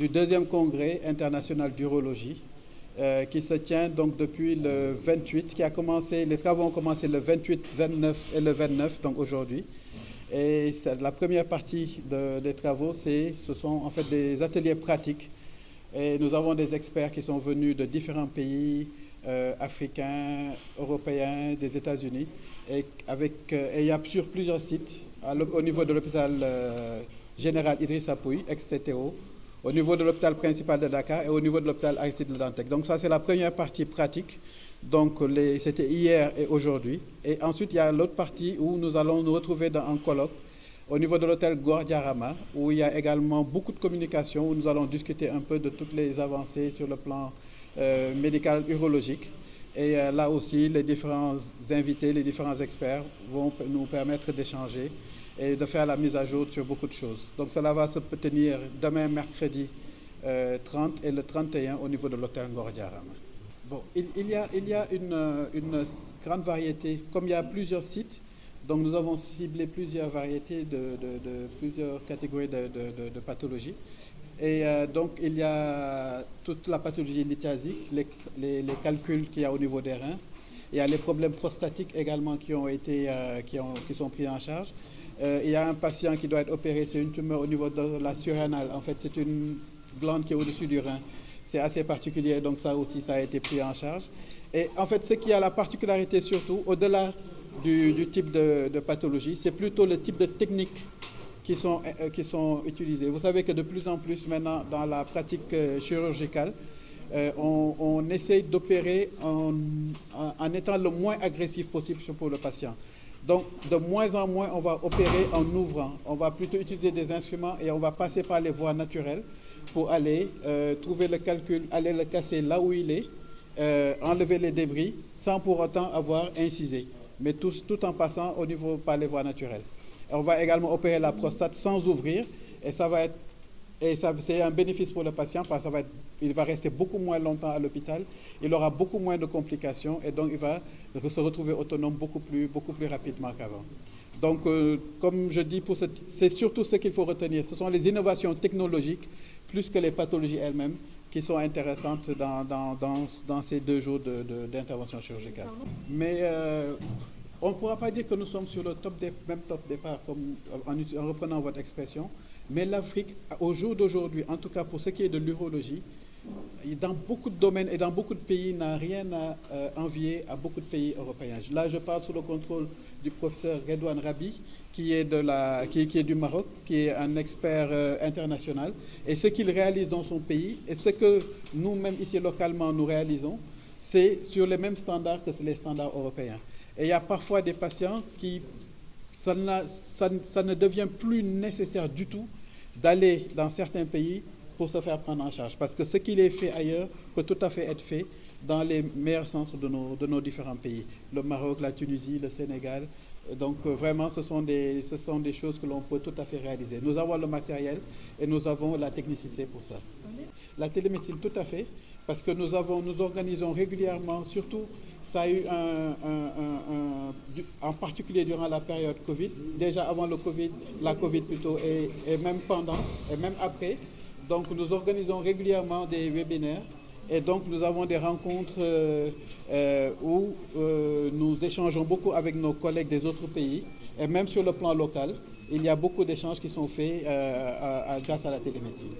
du deuxième congrès international d'urologie qui se tient donc depuis le 28, les travaux ont commencé le 28, 29 et le 29, donc aujourd'hui. Et la première partie des travaux, ce sont en fait des ateliers pratiques. Et nous avons des experts qui sont venus de différents pays africains, européens, des États-Unis. Et il y a sur plusieurs sites, au niveau de l'hôpital général Idrissa Pouye, ex-CTO, au niveau de l'hôpital principal de Dakar et au niveau de l'hôpital Aristide Le Dantec. Donc ça, c'est la première partie pratique. Donc c'était hier et aujourd'hui. Et ensuite, il y a l'autre partie où nous allons nous retrouver dans un colloque au niveau de l'hôtel Gordiarama, où il y a également beaucoup de communication, où nous allons discuter un peu de toutes les avancées sur le plan médical urologique. Et là aussi, les différents invités, les différents experts vont nous permettre d'échanger et de faire la mise à jour sur beaucoup de choses. Donc cela va se tenir demain, mercredi 30 et le 31 au niveau de l'hôtel Gordiarama. Bon, il y a une grande variété, comme il y a plusieurs sites, donc nous avons ciblé plusieurs variétés de plusieurs catégories de pathologies. Et donc il y a toute la pathologie lithiasique, les calculs qu'il y a au niveau des reins. Il y a les problèmes prostatiques également qui sont pris en charge. Il y a un patient qui doit être opéré, c'est une tumeur au niveau de la surrénale. En fait, c'est une glande qui est au-dessus du rein. C'est assez particulier, donc ça aussi, ça a été pris en charge. Et en fait, ce qui a la particularité surtout, au-delà du type de pathologie, c'est plutôt le type de techniques qui sont utilisées. Vous savez que de plus en plus maintenant, dans la pratique chirurgicale, on essaye d'opérer en étant le moins agressif possible pour le patient. Donc, de moins en moins, on va opérer en ouvrant. On va plutôt utiliser des instruments et on va passer par les voies naturelles pour aller trouver le calcul, aller le casser là où il est, enlever les débris sans pour autant avoir incisé, mais tout en passant par les voies naturelles. Et on va également opérer la prostate sans ouvrir et c'est un bénéfice pour le patient parce qu'il va rester beaucoup moins longtemps à l'hôpital, il aura beaucoup moins de complications et donc il va se retrouver autonome beaucoup plus rapidement qu'avant. Donc, comme je dis, c'est surtout ce qu'il faut retenir. Ce sont les innovations technologiques plus que les pathologies elles-mêmes qui sont intéressantes dans ces 2 jours d'intervention chirurgicale. Mais on ne pourra pas dire que nous sommes sur le même top départ, en reprenant votre expression, mais l'Afrique, au jour d'aujourd'hui, en tout cas pour ce qui est de l'urologie, dans beaucoup de domaines et dans beaucoup de pays, n'a rien à envier à beaucoup de pays européens. Là, je parle sous le contrôle du professeur Redouane Rabi, qui est du Maroc, qui est un expert international. Et ce qu'il réalise dans son pays, et ce que nous-mêmes ici localement nous réalisons, c'est sur les mêmes standards que les standards européens. Et il y a parfois des patients ça ne devient plus nécessaire du tout d'aller dans certains pays pour se faire prendre en charge. Parce que ce qui est fait ailleurs peut tout à fait être fait dans les meilleurs centres de nos différents pays. Le Maroc, la Tunisie, le Sénégal. Donc vraiment, ce sont des choses que l'on peut tout à fait réaliser. Nous avons le matériel et nous avons la technicité pour ça. La télémédecine, tout à fait, parce que nous organisons régulièrement, surtout, ça a eu en particulier durant la période Covid, déjà avant la Covid plutôt, et même pendant, et même après. Donc nous organisons régulièrement des webinaires et donc nous avons des rencontres où nous échangeons beaucoup avec nos collègues des autres pays et même sur le plan local, il y a beaucoup d'échanges qui sont faits grâce à la télémédecine.